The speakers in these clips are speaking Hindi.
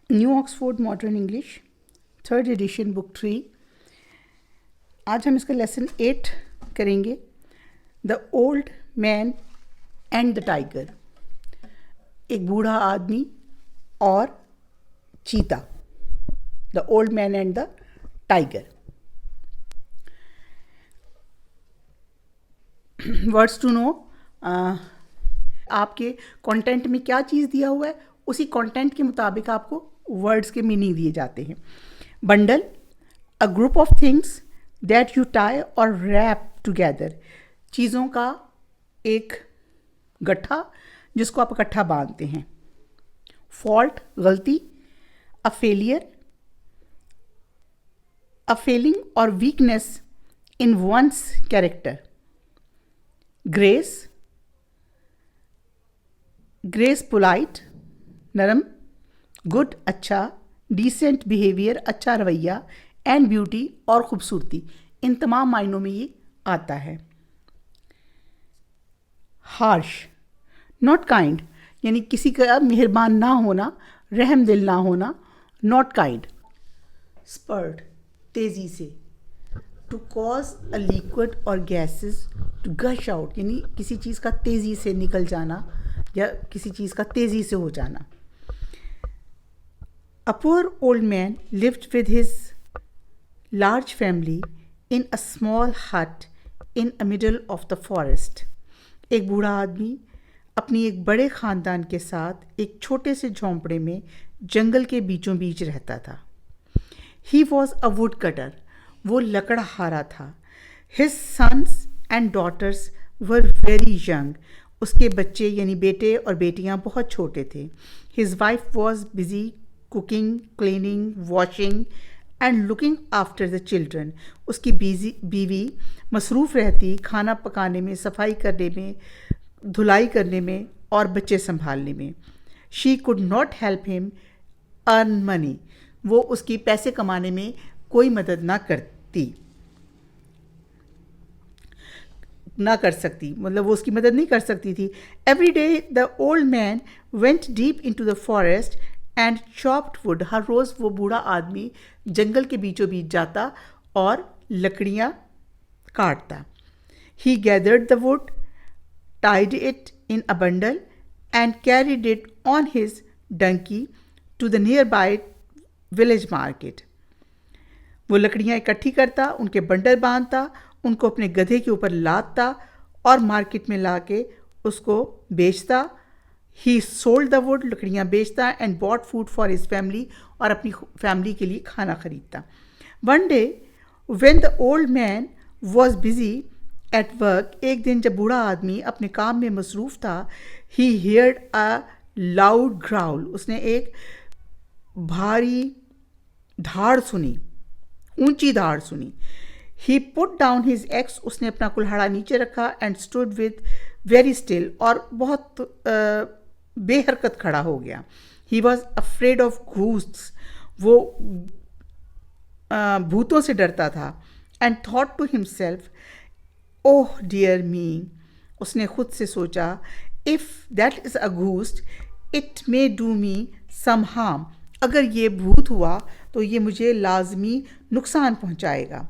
New Oxford modern English, third edition, book 3। आज हम इसका लेसन 8 करेंगे, the old man and the tiger. एक बूढ़ा आदमी और चीता, the old man and the tiger. Words to know, आपके कंटेंट में क्या चीज़ दिया हुआ है उसी कंटेंट के मुताबिक आपको वर्ड्स के मीनिंग दिए जाते हैं। Bundle, a group of things that you tie और रैप टुगेदर, चीज़ों का एक गट्ठा जिसको आप इकट्ठा बांधते हैं। फॉल्ट, गलती। अ फेलियर, अ फेलिंग और weakness in one's character. Grace, grace polite, नरम। गुड, अच्छा। डिसेंट बिहेवियर, अच्छा रवैया। एंड ब्यूटी, और खूबसूरती। इन तमाम मायनों में ये आता है। हार्श, नॉट काइंड, यानी किसी का मेहरबान ना होना, रहम दिल ना होना, नॉट काइंड। स्पर्ट, तेज़ी से। टू कॉज अ लिक्विड और गैसेस टू गश आउट, यानी किसी चीज़ का तेज़ी से निकल जाना या किसी चीज़ का तेज़ी से हो जाना। A poor old man lived with his large family in a small hut in the middle of the forest. एक बूढ़ा आदमी अपनी एक बड़े ख़ानदान के साथ एक छोटे से झोंपड़े में जंगल के बीचों बीच रहता था। He was a woodcutter, वो लकड़हारा था। His sons and daughters were very young, उसके बच्चे यानी बेटे और बेटियां बहुत छोटे थे। His wife was busy cooking, cleaning, washing and looking after the children. उसकी बीवी मसरूफ़ रहती खाना पकाने में, सफाई करने में, धुलाई करने में और बच्चे संभालने में। She could not help him earn money, वो उसकी पैसे कमाने में कोई मदद ना कर सकती, मतलब वो उसकी मदद नहीं कर सकती थी। Every day the old man went deep into the forest and chopped wood. हर रोज़ वो बूढ़ा आदमी जंगल के बीचों बीच जाता और लकड़ियाँ काटता। He gathered the wood, tied it in a bundle and carried it on his donkey to the nearby village market. वो लकड़ियाँ इकट्ठी करता, उनके बंडल बांधता, उनको अपने गधे के ऊपर लादता और मार्केट में लाके उसको बेचता। ही सोल्ड द वुड, लकड़ियाँ बेचता, and bought food for his family, और अपनी फैमिली के लिए खाना खरीदता। One day when the old man was busy at work, एक दिन जब बूढ़ा आदमी अपने काम में मसरूफ़ था, he heard a loud growl, उसने एक भारी धाड़ सुनी, ऊंची धाड़ सुनी। He put down his axe, उसने अपना कुल्हाड़ा नीचे रखा, and stood with very still, और बहुत बेहरकत खड़ा हो गया। He was afraid of ghosts, वो भूतों से डरता था। And thought to himself, oh dear me, उसने खुद से सोचा, if that is a ghost it may do me some harm, अगर ये भूत हुआ तो ये मुझे लाजमी नुकसान पहुंचाएगा।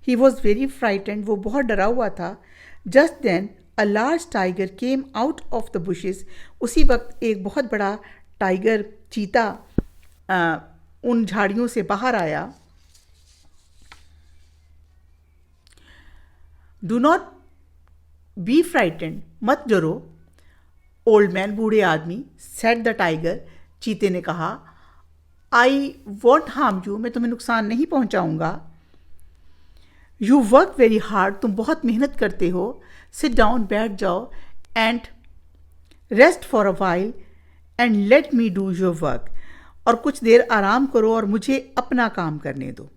ही वॉज वेरी फ्राइटेंड, वो बहुत डरा हुआ था। Just then a large tiger came out of the bushes, उसी वक्त एक बहुत बड़ा टाइगर, चीता उन झाड़ियों से बाहर आया। डू नॉट बी फ्राइटेंड, मत डरो। ओल्ड मैन, बूढ़े आदमी, सेड द टाइगर, चीते ने कहा, आई वॉन्ट हार्म यू, मैं तुम्हें नुकसान नहीं पहुंचाऊंगा। यू वर्क वेरी हार्ड, तुम बहुत मेहनत करते हो। सिट डाउन, बैठ जाओ, and rest for a while and let me do your work, और कुछ देर आराम करो और मुझे अपना काम करने दो।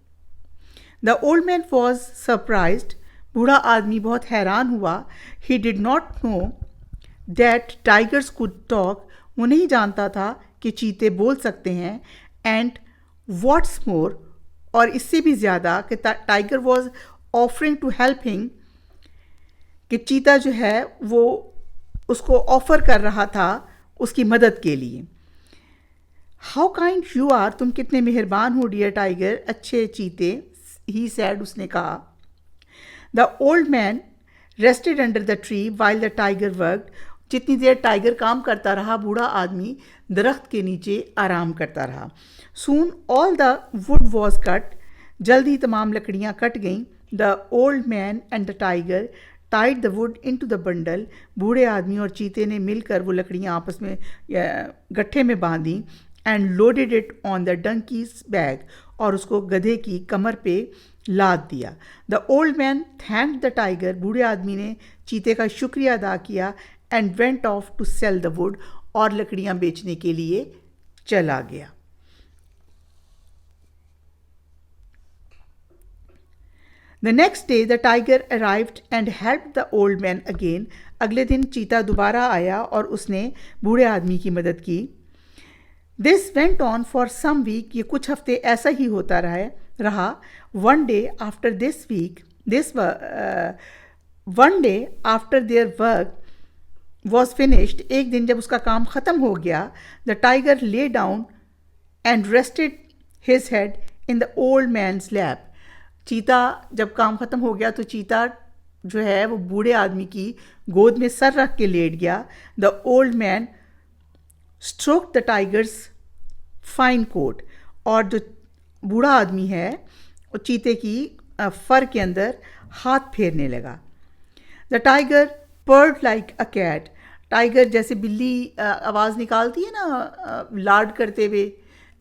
The old man was surprised, बूढ़ा आदमी बहुत हैरान हुआ। He did not know that tigers could talk, वो नहीं जानता था कि चीते बोल सकते हैं। एंड व्हाट्स मोर, और इससे भी ज़्यादा कि tiger was offering to help him, कि चीता जो है वो उसको ऑफ़र कर रहा था उसकी मदद के लिए। हाउ काइंड यू आर, तुम कितने मेहरबान हो डियर टाइगर, अच्छे चीते, ही सैड, उसने कहा. The old man rested under the tree while the tiger worked. जितनी देर टाइगर काम करता रहा, बूढ़ा आदमी दरख्त के नीचे आराम करता रहा. सून all the wood was cut. जल्द ही तमाम लकड़ियाँ कट गईं. The old man and the tiger tied the wood into the bundle. बूढ़े आदमी और चीते ने मिलकर वो लकड़ियाँ आपस में गट्ठे में बांधी. And loaded it on the donkey's back. और उसको गधे की कमर पे लाद दिया. The old man thanked the tiger. बूढ़े आदमी ने चीते का शुक्रिया अदा किया. And went off to sell the wood. और लकड़ियाँ बेचने के लिए चला गया. The next day the tiger arrived and helped the old man again. अगले दिन चीता दोबारा आया और उसने बूढ़े आदमी की मदद की. This went on for some week. ये कुछ हफ्ते ऐसा ही होता रहा. One day after their work was finished. एक दिन जब उसका काम ख़त्म हो गया, the tiger lay down and rested his head in the old man's lap. चीता जब काम ख़त्म हो गया तो चीता जो है वो बूढ़े आदमी की गोद में सर रख के लेट गया. The old man stroke the tiger's fine coat. और जो बूढ़ा आदमी है वो चीते की फर के अंदर हाथ फेरने लगा. The tiger purred like a cat. Tiger जैसे बिल्ली आवाज़ निकालती है ना लाड करते हुए,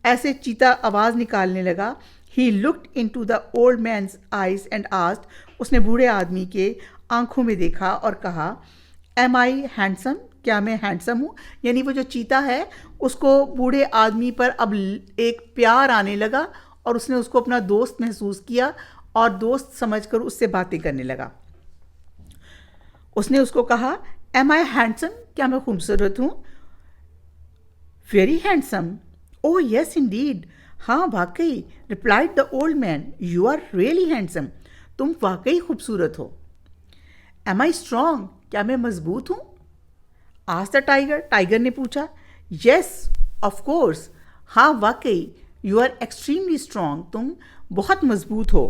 ऐसे चीता आवाज़ निकालने लगा. He looked into the old man's eyes and asked. उसने बूढ़े आदमी के आंखों में देखा और कहा, Am I handsome? क्या मैं हैंडसम हूँ? यानी वो जो चीता है उसको बूढ़े आदमी पर अब एक प्यार आने लगा और उसने उसको अपना दोस्त महसूस किया और दोस्त समझकर उससे बातें करने लगा. उसने उसको कहा, Am I handsome? क्या मैं खूबसूरत हूँ? Very handsome. Oh yes indeed. हाँ वाकई. Replied the old man. You are really handsome. तुम वाकई खूबसूरत हो. Am I strong? क्या मैं मजबूत हूँ? Asked the tiger. टाइगर ने पूछा. Yes of course. हाँ वाकई. You are extremely strong. तुम बहुत मजबूत हो.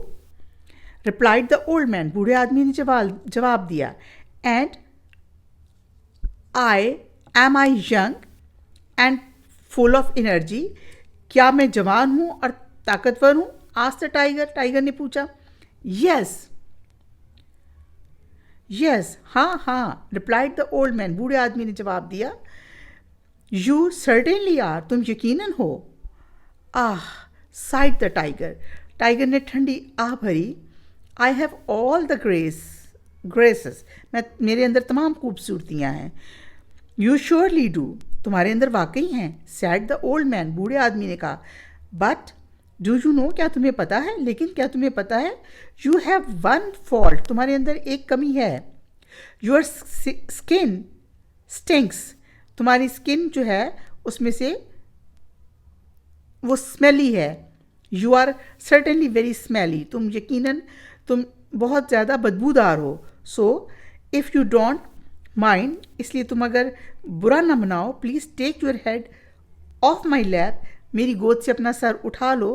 Replied the old man. बूढ़े आदमी ने जवाब दिया. And am I young and full of energy? क्या मैं जवान हूँ और ताकतवर हूँ? Asked the tiger. टाइगर ने पूछा. यस हाँ हाँ. Replied the old man. बूढ़े आदमी ने जवाब दिया. You certainly are. तुम यकीनन हो. Ah sighed the tiger. Tiger ने ठंडी आह भरी. I have all the graces. मेरे अंदर तमाम खूबसूरतियाँ हैं. You surely do. तुम्हारे अंदर वाकई हैं. Said the old man. बूढ़े आदमी ने कहा. But do you know? क्या तुम्हें पता है? लेकिन क्या तुम्हें पता है? You have one fault. तुम्हारे अंदर एक कमी है. Your skin stinks. तुम्हारी स्किन जो है उसमें से वो स्मेली है. You are certainly very smelly. तुम बहुत ज़्यादा बदबूदार हो. So if you don't mind, इसलिए तुम अगर बुरा ना मनाओ, please take your head off my lap. मेरी गोद से अपना सर उठा लो.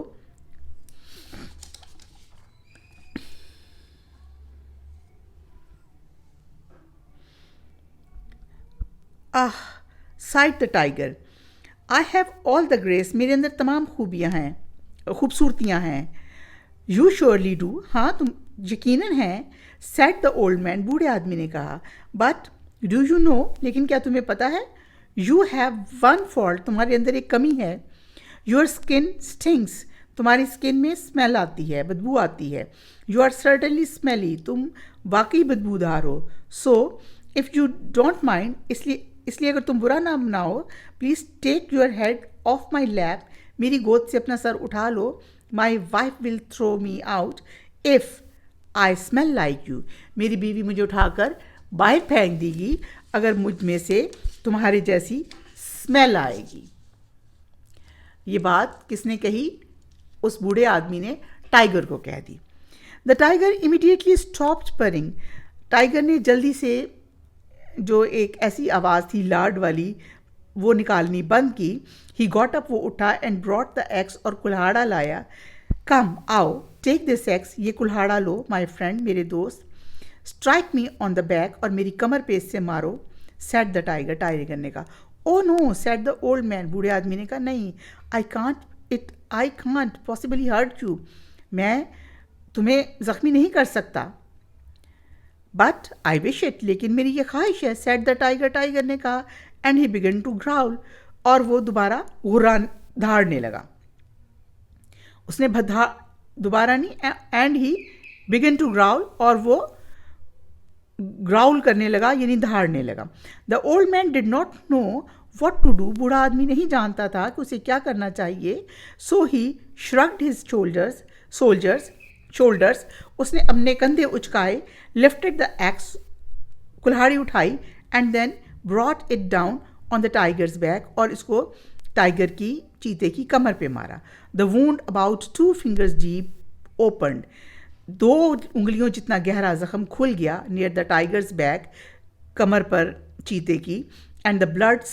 Ah sighed the tiger. I have all the grace. मेरे अंदर तमाम खूबसूरतियाँ हैं. You surely do. हाँ तुम यकीनन हैं. Said the old man. बूढ़े आदमी ने कहा. But do you know? लेकिन क्या तुम्हें पता है? You have one fault. तुम्हारे अंदर एक कमी है. Your skin stings. तुम्हारी स्किन में स्मेल आती है, बदबू आती है. You are certainly smelly. तुम वाकई बदबूदार हो. So if you don't mind, इसलिए अगर तुम बुरा ना मनाओ, please take your head off my lap. मेरी गोद से अपना सर उठा लो. My wife will throw me out if I smell like you. मेरी बीवी मुझे उठाकर बाहर फेंक देगी अगर मुझ में से तुम्हारे जैसी स्मेल आएगी. ये बात किसने कही? उस बूढ़े आदमी ने टाइगर को कह दी. The tiger immediately stopped purring. Tiger ने जल्दी से, जो एक ऐसी आवाज़ थी लाड वाली, वो निकालनी बंद की, ही गॉट अप, वो उठा, एंड ब्रॉट द एक्स, और कुल्हाड़ा लाया. कम, आओ, टेक दिस एक्स, ये कुल्हाड़ा लो, माई फ्रेंड, मेरे दोस्त. Strike me on the back, और मेरी कमर पे इससे मारो. सेट द टाइगर, टाइगर ने कहा. Oh no, said the old man, बूढ़े आदमी ने कहा. नहीं, I can't possibly hurt you, मैं तुम्हें ज़ख्मी नहीं कर सकता. बट आई विश इट, लेकिन मेरी ये ख्वाहिश है. सेट द टाइगर, टाइगर ने कहा. And he began to growl, और वो दोबारा धाड़ने लगा. उसने दोबारा नहीं, and he began to growl, और वो ग्राउल करने लगा, यानी धाड़ने लगा. The old man did not know what to do, बूढ़ा आदमी नहीं जानता था कि उसे क्या करना चाहिए. So he shrugged his shoulders, उसने अपने कंधे उचकाए. लिफ्टेड द एक्स, कुल्हाड़ी उठाई. And then brought it down on the tiger's back, और इसको टाइगर की, चीते की कमर पे मारा. The wound about 2 fingers deep opened, 2 उंगलियों जितना गहरा जख्म खुल गया. नियर द टाइगर्स बैक, कमर पर चीते की. And the blood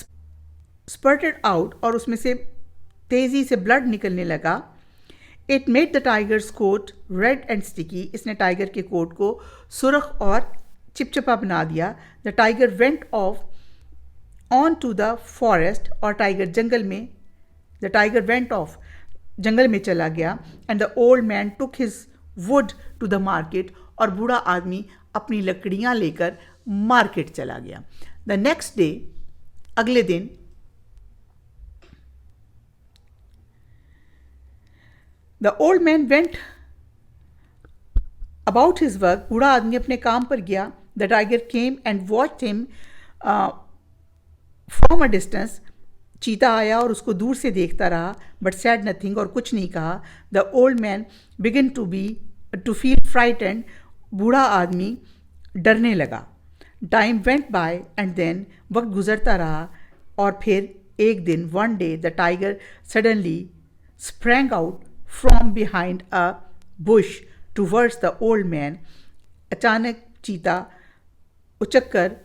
spurted out, और उसमें से तेज़ी से ब्लड निकलने लगा. It made the tiger's coat red and sticky, इसने टाइगर के कोट को सुर्ख और चिपचिपा बना दिया. The tiger went off on to the forest, और टाइगर वेंट ऑफ, जंगल में चला गया. And the old man took his wood to the market, और बूढ़ा आदमी अपनी लकड़ियाँ लेकर मार्केट चला गया. द नेक्स्ट डे, अगले दिन, the old man went about his work, बूढ़ा आदमी अपने काम पर गया. The tiger came and watched him from a distance, चीता आया और उसको दूर से देखता रहा. बट सैड नथिंग, और कुछ नहीं कहा. The old man begin to feel frightened, बूढ़ा आदमी डरने लगा. Time went by, and then, वक्त गुजरता रहा. और फिर एक दिन, one day, the tiger suddenly sprang out from behind a bush towards the old man. अचानक चीता उचककर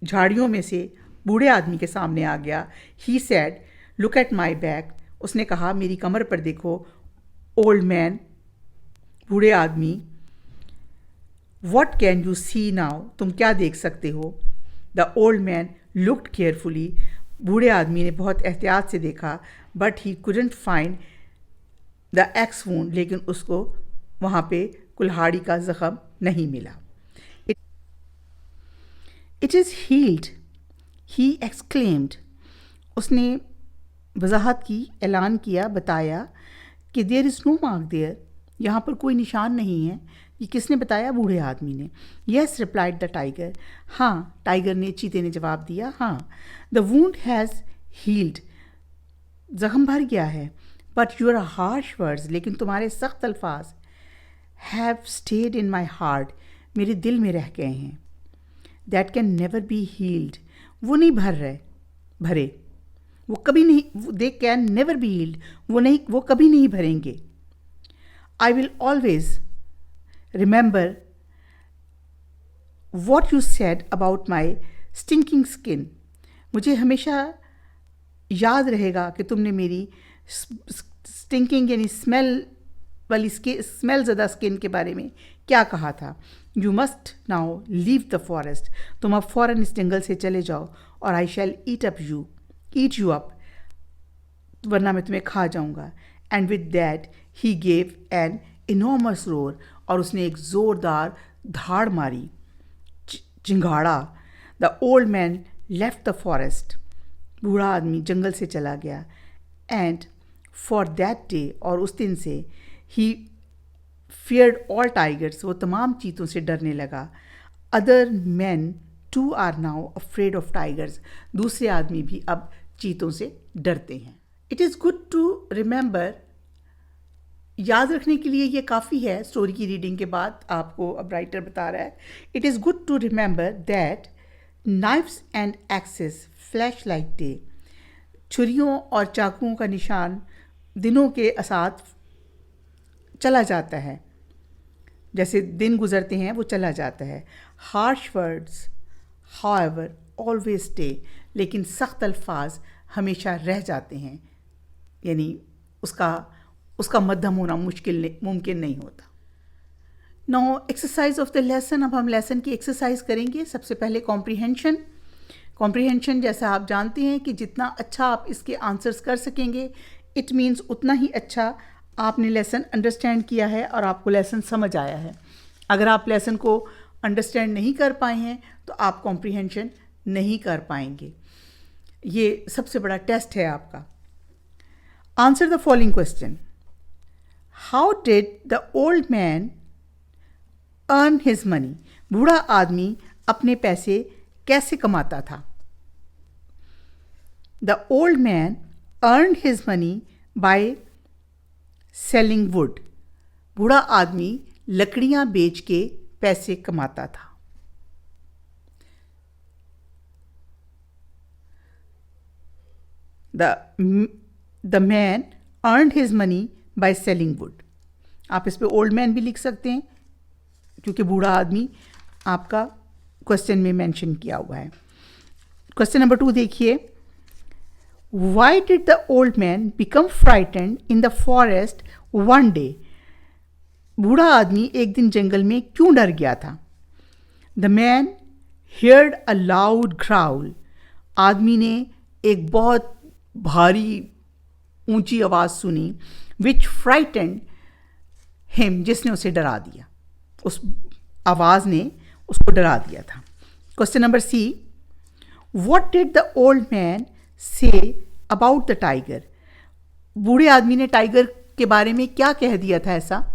झाड़ियों में से बूढ़े आदमी के सामने आ गया. He said, look at my back, उसने कहा, मेरी कमर पर देखो. ओल्ड मैन, बूढ़े आदमी. What can you see now, तुम क्या देख सकते हो. The old man looked carefully, बूढ़े आदमी ने बहुत एहतियात से देखा. But he couldn't find the axe wound, लेकिन उसको वहाँ पे कुल्हाड़ी का जख्म नहीं मिला. It is healed, he exclaimed, उसने वजाहत की, ऐलान किया, बताया कि there is no mark there, यहाँ पर कोई निशान नहीं है. ये किसने बताया? बूढ़े आदमी ने. येस, रिप्लाइड द टाइगर, हाँ, टाइगर ने, चीते ने जवाब दिया, हाँ. द वूंड हैज़ हील्ड, जख्म भर गया है. बट यूर हार्श वर्ड्स, लेकिन तुम्हारे सख्त अल्फाज, have stayed in my heart, मेरे दिल में रह गए हैं. That can never be healed, वो नहीं भरे, वो कभी नहीं, they can never be healed, वो कभी नहीं भरेंगे. I will always remember what you said about my stinking skin, मुझे हमेशा याद रहेगा कि तुमने मेरी स्टिंकिंग यानी स्मेल ज़्यादा स्किन के बारे में क्या कहा था. You must now leave the forest, तुम अब फ़ौरन इस जंगल से चले जाओ. और आई शैल ईट यू अप, वरना मैं तुम्हें खा जाऊंगा. And with that he gave an enormous roar, और उसने एक ज़ोरदार धाड़ मारी, चिंगाड़ा. The old man left the forest, बूढ़ा आदमी जंगल से चला गया. एंड फॉर दैट डे, और उस दिन से, ही feared all tigers, वो तमाम चीतों से डरने लगा. Other men too are now afraid of tigers, दूसरे आदमी भी अब चीतों से डरते हैं. It is good to remember, याद रखने के लिए ये काफ़ी है. स्टोरी की रीडिंग के बाद आपको अब राइटर बता रहा है. It is good to remember that knives and axes flash like day, छुरियों और चाकुओं का निशान दिनों के साथ चला जाता है, जैसे दिन गुजरते हैं वो चला जाता है. Harsh words however always stay, लेकिन सख्त अल्फाज हमेशा रह जाते हैं, यानी उसका मध्यम होना मुमकिन नहीं होता। Now exercise of the lesson. अब हम लेसन की एक्सरसाइज करेंगे। सबसे पहले कॉम्प्रिहेंशन जैसा आप जानते हैं कि जितना अच्छा आप इसके आंसर्स कर सकेंगे, इट मीन्स उतना ही अच्छा आपने लेसन अंडरस्टैंड किया है और आपको लेसन समझ आया है। अगर आप लेसन को अंडरस्टैंड नहीं कर पाए हैं तो आप कॉम्प्रिहेंशन नहीं कर पाएंगे। ये सबसे बड़ा टेस्ट है आपका। Answer the following question. How did the old man earn his money? बूढ़ा आदमी अपने पैसे कैसे कमाता था? The old man earn his money by selling would. बूढ़ा आदमी लकड़ियां बेच के पैसे कमाता था। The man earned his money by selling would. आप इस पे ओल्ड मैन भी लिख सकते हैं क्योंकि बूढ़ा आदमी आपका क्वेश्चन में मेंशन किया हुआ है। क्वेश्चन नंबर 2 देखिए। Why did the old man become frightened in the forest one day? बूढ़ा आदमी एक दिन जंगल में क्यों डर गया था? The man heard a loud growl. आदमी ने एक बहुत भारी ऊंची आवाज़ सुनी, विच फ्राइटेंड हिम, जिसने उसे डरा दिया। उस आवाज़ ने उसको डरा दिया था। Question number C. What did the old man say about the tiger? बूढ़े आदमी ने टाइगर के बारे में क्या कह दिया था ऐसा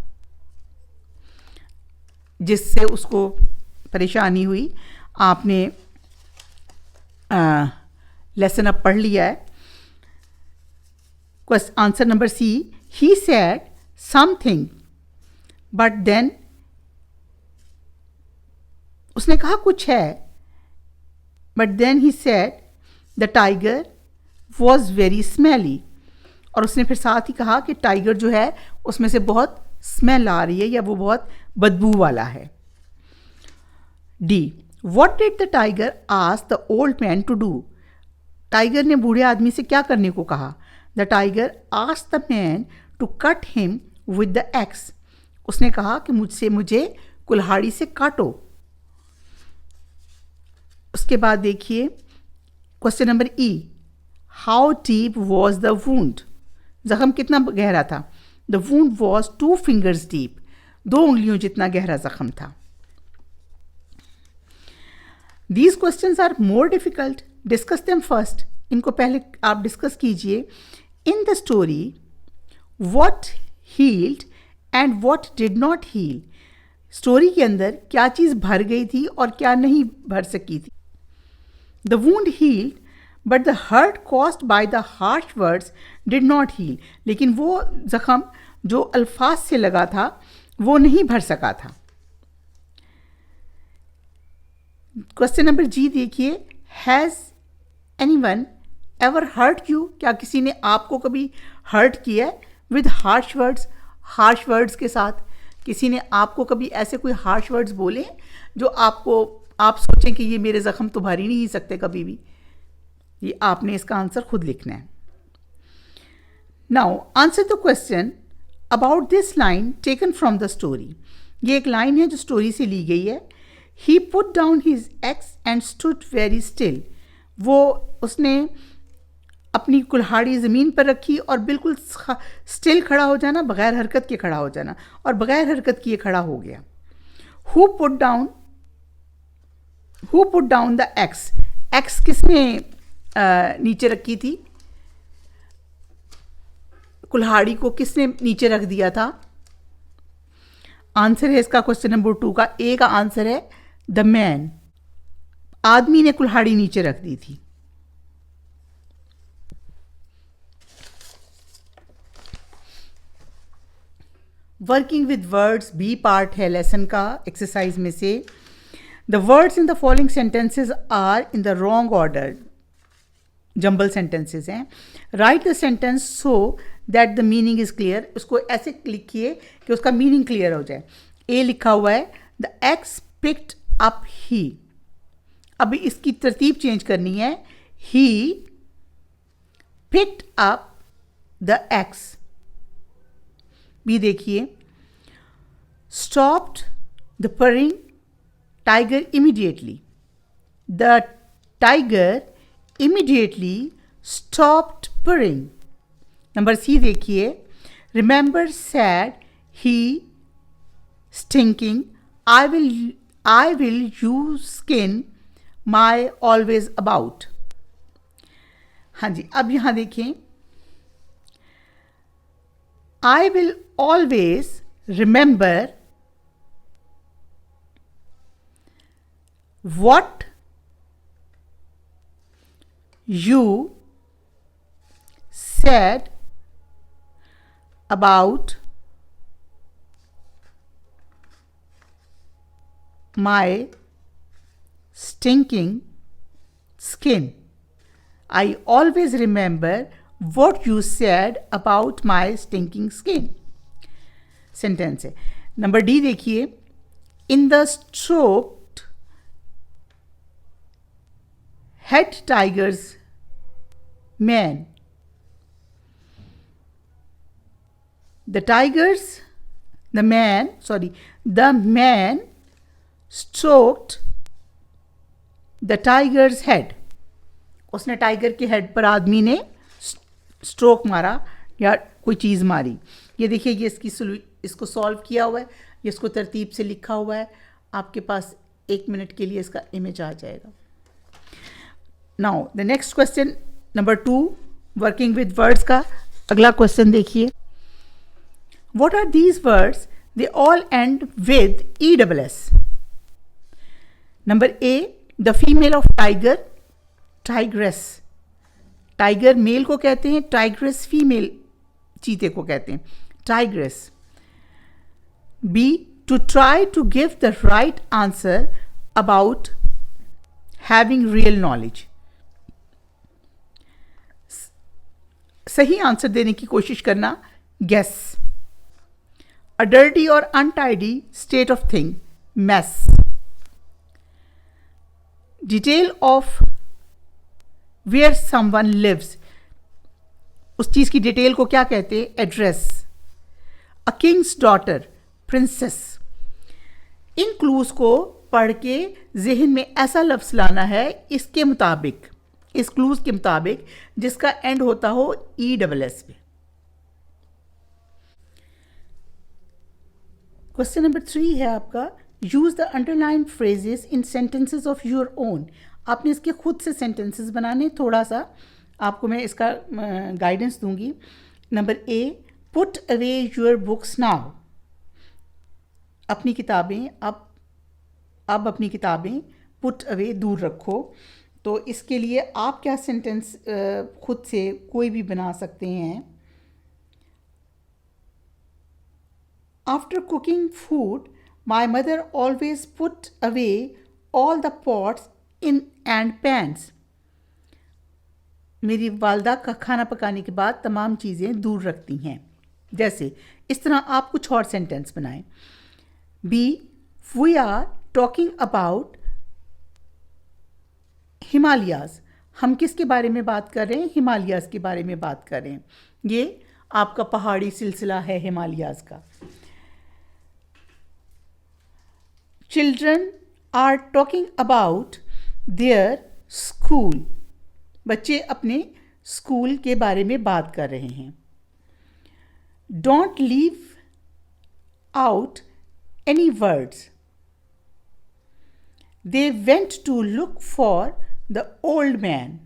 जिससे उसको परेशानी हुई? आपने लेसन अब पढ़ लिया है। Answer number C. He said something but then, उसने कहा कुछ है, but then he said the tiger was very smelly. और उसने फिर साथ ही कहा कि टाइगर जो है उसमें से बहुत स्मेल आ रही है या वो बहुत बदबू वाला है। D. What did the tiger ask the old man to do? Tiger ने बूढ़े आदमी से क्या करने को कहा? The tiger ask the man to cut him with the axe. उसने कहा कि मुझे कुल्हाड़ी से काटो। उसके बाद देखिए question number E. How deep was the wound? जख्म कितना गहरा था? The wound was 2 fingers deep. 2 उंगलियों जितना गहरा जख्म था। These questions are more difficult, discuss them first. इनको पहले आप डिस्कस कीजिए। In the story what healed and what did not heal? Story के अंदर क्या चीज़ भर गई थी और क्या नहीं भर सकी थी? The wound healed but the hurt caused by the harsh words did not heal. लेकिन वो जख्म जो अल्फाज से लगा था वो नहीं भर सका था। क्वेश्चन नंबर जी देखिए। Has anyone ever hurt you? क्या किसी ने आपको कभी हर्ट किया है with harsh words? Harsh words के साथ किसी ने आपको कभी ऐसे कोई हार्श वर्ड्स बोले जो आप सोचें कि ये मेरे ज़ख्म तो भर ही नहीं सकते कभी भी? ये आपने इसका आंसर खुद लिखना है। Now answer the question about this line taken from the story. ये एक लाइन है जो स्टोरी से ली गई है। He put down his axe and stood very still. उसने अपनी कुल्हाड़ी ज़मीन पर रखी और बिल्कुल स्टिल खड़ा हो जाना, बग़ैर हरकत के खड़ा हो जाना, और बग़ैर हरकत किए खड़ा हो गया। Who put down the x? X किसने नीचे रखी थी? कुल्हाड़ी को किसने नीचे रख दिया था? आंसर है इसका क्वेश्चन नंबर 2 का ए का आंसर है द मैन। आदमी ने कुल्हाड़ी नीचे रख दी थी। Working with words B part है लेसन का एक्सरसाइज में से। The words in the following sentences are in the wrong order. Jumble sentences हैं। Write the sentence so that the meaning is clear. उसको ऐसे लिखिए कि उसका मीनिंग क्लियर हो जाए। ए लिखा हुआ है द एक्स पिक्ड अप ही। अब इसकी तरतीब चेंज करनी है. ही picked up the axe. भी देखिए, stopped the purring tiger immediately. The tiger immediately stopped purring. Number C देखिए, remember said he stinking, I will you skin my always about. हाँ जी, अब यहां देखें, I will always remember what you said about my stinking skin. I always remember what you said about my stinking skin. Sentence है. नंबर डी देखिए, in the stroked head tigers man. The man stroked the tiger's head. उसने टाइगर के हेड पर आदमी ने स्ट्रोक मारा या कोई चीज़ मारी. ये देखिए, ये इसको सॉल्व किया हुआ है, ये इसको तरतीब से लिखा हुआ है. आपके पास 1 मिनट के लिए इसका इमेज आ जाएगा. Now the next question number 2, working with words का अगला क्वेश्चन देखिए. What are these words? They all end with ESS. Number A, the female of tiger, tigress. Tiger male को कहते हैं, टाइग्रेस फीमेल चीते को कहते हैं, tigress. B, to try to give the right answer about having real knowledge. सही आंसर देने की कोशिश करना, गेस. अ डर्टी और untidy state of thing, mess. Detail of where someone lives, उस चीज की डिटेल को क्या कहते हैं? Address. A king's daughter, princess. इन क्लूज को पढ़ के जहन में ऐसा लफ्ज लाना है इसके मुताबिक, इस क्लूज के मुताबिक जिसका एंड होता हो ESS पे. क्वेश्चन नंबर 3 है आपका, use the underline phrases in sentences of your own. आपने इसके खुद से सेंटेंसेस बनाने. थोड़ा सा आपको मैं इसका गाइडेंस दूंगी. Number A, put away your books now. अपनी किताबें अब अपनी किताबें पुट अवे, दूर रखो. तो इसके लिए आप क्या सेंटेंस खुद से कोई भी बना सकते हैं. After cooking food my mother always put away all the pots in and pans. मेरी वालदा का खाना पकाने के बाद तमाम चीज़ें दूर रखती हैं. जैसे इस तरह आप कुछ और सेंटेंस बनाएं. B, we are talking about Himalayas. हम किसके बारे में बात कर रहे हैं? हिमालयाज के बारे में बात कर रहे हैं. ये आपका पहाड़ी सिलसिला है हिमालयाज का. Children are talking about their school. बच्चे अपने स्कूल के बारे में बात कर रहे हैं. Don't leave out any words. They went to look for the old man.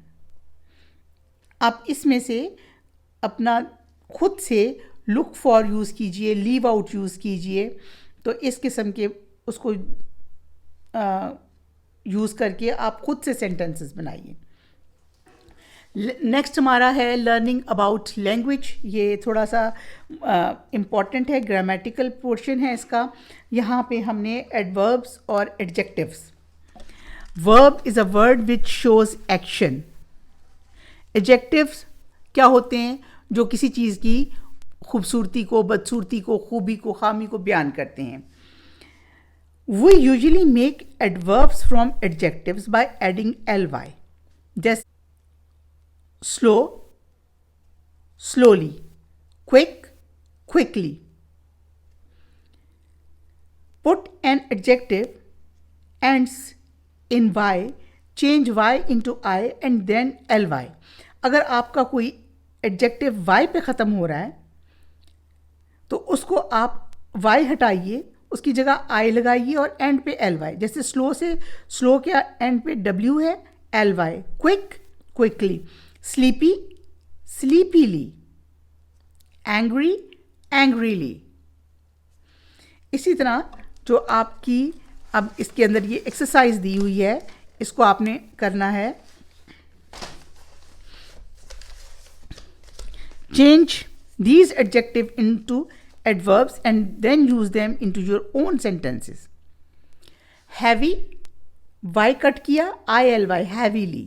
आप इसमें से अपना खुद से लुक फॉर यूज़ कीजिए, लीव आउट यूज़ कीजिए. तो इस किस्म के उसको यूज़ करके आप खुद से सेंटेंसेस बनाइए. नेक्स्ट हमारा है लर्निंग अबाउट लैंग्वेज. ये थोड़ा सा इम्पॉर्टेंट है, ग्रामेटिकल पोर्शन है इसका. यहाँ पे हमने एडवर्ब्स और adjectives. Verb is a word which shows action. Adjectives क्या होते हैं? जो किसी चीज़ की खूबसूरती को, बदसूरती को, खूबी को, खामी को बयान करते हैं. We usually make adverbs from adjectives by adding ly. Just slow, slowly, quick, quickly. Put an adjective ends in y, change y into I and then ly. अगर आपका कोई एडजेक्टिव y पे ख़त्म हो रहा है तो उसको आप y हटाइए, उसकी जगह I लगाइए और एंड पे ly. जैसे स्लो से स्लो के एंड पे w है, ly. Quick, quickly. Sleepy, sleepily. Angry, angrily. इसी तरह जो आपकी अब इसके अंदर ये एक्सरसाइज दी हुई है, इसको आपने करना है. Change these adjective into adverbs and then use them into your own sentences. Heavy, y cut किया, ILY, heavily.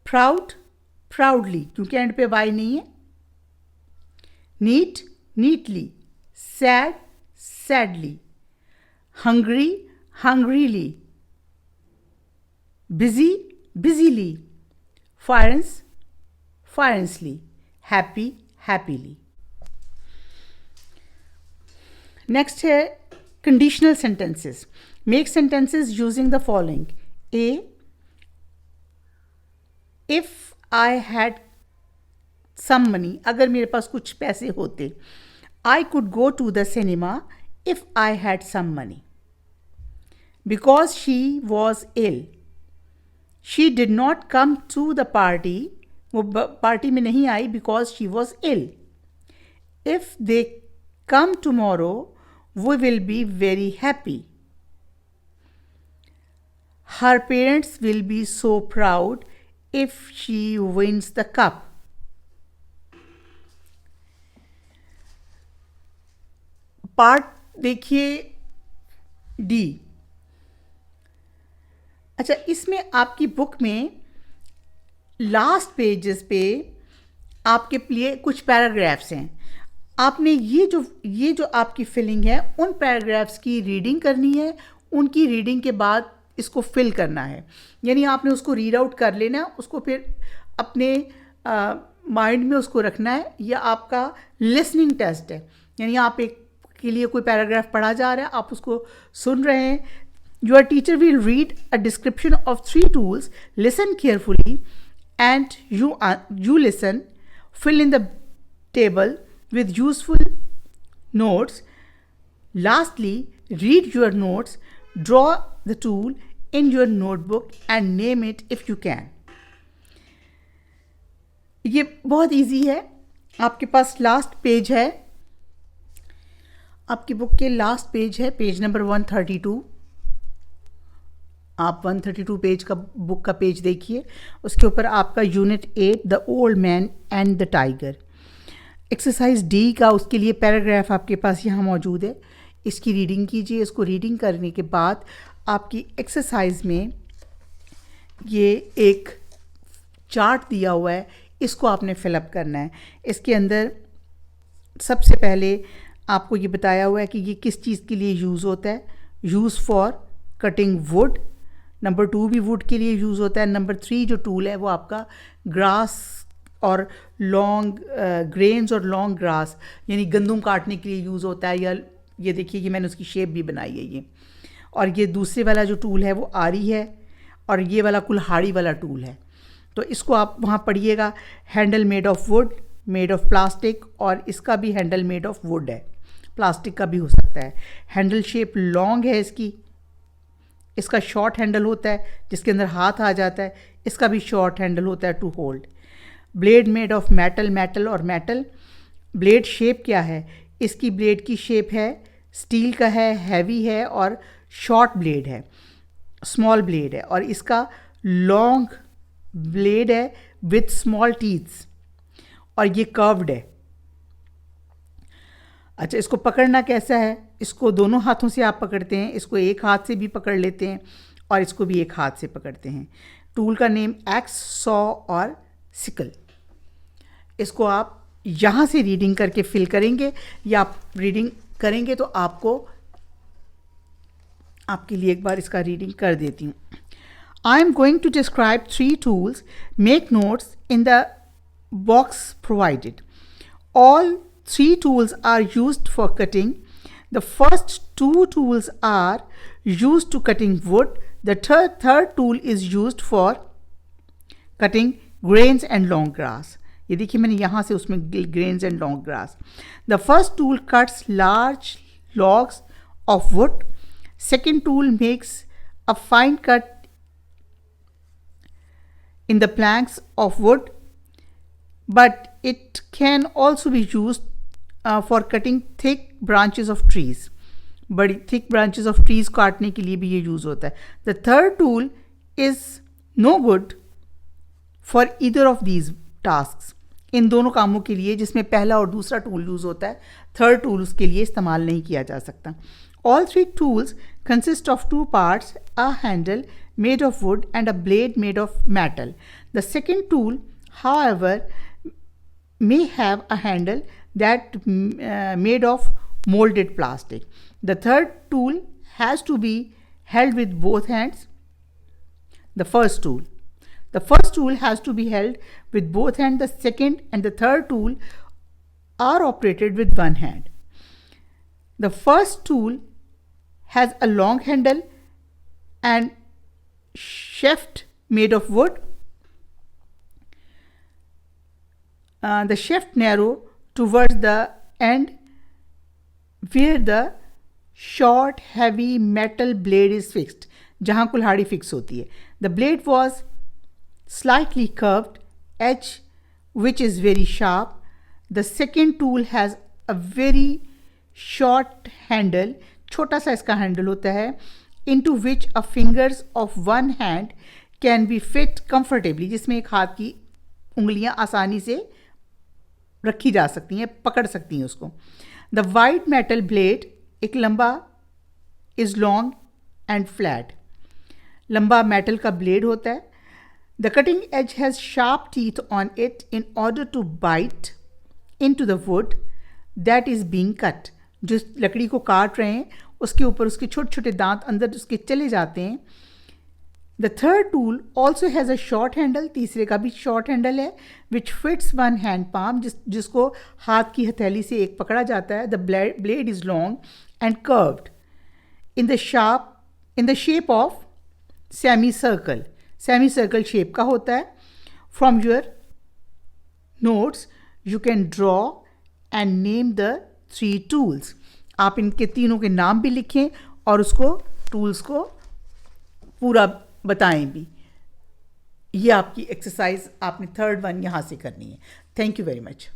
Proud, proudly, क्योंकि एंड पे y नहीं है. Neat, neatly. Sad, sadly. Hungry, hungrily. Busy, busily. Fierce, fiercely. Happy, happily. Next है conditional sentences. Make sentences using the following. A, if I had some money, अगर मेरे पास कुछ पैसे होते. I could go to the cinema if I had some money. Because she was ill, she did not come to the party. वो पार्टी में नहीं आई because she was ill. If they come tomorrow, we will be very happy. Her parents will be so proud if she wins the cup. Part देखिए डी. अच्छा, इसमें आपकी बुक में लास्ट पेजेस पे आपके लिए कुछ पैराग्राफ्स हैं. आपने ये जो आपकी फिलिंग है, उन पैराग्राफ्स की रीडिंग करनी है. उनकी रीडिंग के बाद इसको फिल करना है. यानी आपने उसको रीड आउट कर लेना, उसको फिर अपने माइंड में उसको रखना है. यह आपका लिसनिंग टेस्ट है. यानी आप एक के लिए कोई पैराग्राफ पढ़ा जा रहा है, आप उसको सुन रहे हैं. Your teacher will read a description of 3 tools. Listen carefully and you listen. Fill in the table with useful notes. Lastly, read your notes. Draw the tool in your notebook and name it if you can. ये बहुत इजी है. आपके पास लास्ट पेज है, आपकी बुक के लास्ट पेज है, पेज नंबर 132. आप 132 पेज का बुक का पेज देखिए. उसके ऊपर आपका unit 8 the old man and the tiger. Exercise D का उसके लिए पैराग्राफ आपके पास यहाँ मौजूद है. इसकी रीडिंग कीजिए. इसको रीडिंग करने के बाद आपकी एक्सरसाइज में ये एक चार्ट दिया हुआ है, इसको आपने फिलअप करना है. इसके अंदर सबसे पहले आपको ये बताया हुआ है कि ये किस चीज़ के लिए यूज़ होता है. Use for cutting would. Number 2 भी वुड के लिए यूज़ होता है. नंबर 3 जो टूल है वो आपका ग्रास और लॉन्ग ग्रेन्स और लॉन्ग ग्रास यानी गंदम काटने के लिए यूज़ होता है. या ये देखिए कि मैंने उसकी शेप भी बनाई है ये. और ये दूसरे वाला जो टूल है वो आरी है और ये वाला कुल्हाड़ी वाला टूल है. तो इसको आप वहाँ पढ़िएगा. Handle made of would, made of plastic, और इसका भी हैंडल मेड ऑफ वुड है, प्लास्टिक का भी हो सकता है. हैंडल शेप लॉन्ग है इसकी. इसका शॉर्ट हैंडल होता है जिसके अंदर हाथ आ जाता है. इसका भी शॉर्ट हैंडल होता है to hold. Blade made of metal, metal और मेटल. ब्लेड शेप क्या है? इसकी ब्लेड की शेप है स्टील का है, हैवी है और शॉर्ट ब्लेड है, स्मॉल ब्लेड है. और इसका लॉन्ग ब्लेड है विथ स्मॉल टीथ्स और ये कर्व्ड है. अच्छा, इसको पकड़ना कैसा है? इसको दोनों हाथों से आप पकड़ते हैं. इसको एक हाथ से भी पकड़ लेते हैं और इसको भी एक हाथ से पकड़ते हैं. टूल का नेम एक्स, सॉ और सिकल. इसको आप यहाँ से रीडिंग करके फिल करेंगे या आप रीडिंग करेंगे तो आपके लिए एक बार इसका रीडिंग कर देती हूँ. I am going to describe 3 tools. Make notes in the box provided. All 3 tools are used for cutting. The first 2 tools are used to cutting wood. The third tool is used for cutting grains and long grass. ये देखिए मैंने यहाँ से उसमें grains and long grass. The first tool cuts large logs of wood. Second tool makes a fine cut in the planks of wood, but it can also be used for cutting thick branches of trees. बड़ी thick branches of trees काटने के लिए भी ये यूज़ होता है. The third tool is no good for either of these tasks. इन दोनों कामों के लिए जिसमें पहला और दूसरा टूल यूज़ होता है, थर्ड टूल उसके लिए इस्तेमाल नहीं किया जा सकता. All 3 tools consist of 2 parts, a handle made of wood and a blade made of metal. The second tool, however, may have a handle that made of molded plastic. The third tool has to be held with both hands. The first tool has to be held with both hands. The second and the third tool are operated with one hand. The first tool has a long handle and shaft made of wood. The shaft narrow towards the end where the short heavy metal blade is fixed, जहाँ कुल्हाड़ी फिक्स होती है. The blade was slightly curved edge which is very sharp. The second tool has a very short handle, छोटा सा इसका हैंडल होता है, into which a fingers of one hand can be fit comfortably, जिसमें एक हाथ की उंगलियां आसानी से रखी जा सकती हैं, पकड़ सकती हैं उसको. The wide metal blade एक लंबा is long and flat, लंबा मेटल का ब्लेड होता है. The cutting edge has sharp teeth on it in order to bite into the wood that is being cut. जो लकड़ी को काट रहे हैं उसके ऊपर उसके छोटे छोटे दांत अंदर उसके चले जाते हैं. The third tool also has a short handle, तीसरे का भी short handle है, which fits one hand palm, जिसको हाथ की हथेली से एक पकड़ा जाता है. The blade is long and curved in the shape of semicircle. Semicircle shape का होता है. From your notes you can draw and name the 3 tools. आप इनके तीनों के नाम भी लिखें और उसको टूल्स को पूरा बताएं भी. ये आपकी एक्सरसाइज आपने थर्ड वन यहाँ से करनी है. Thank you very much.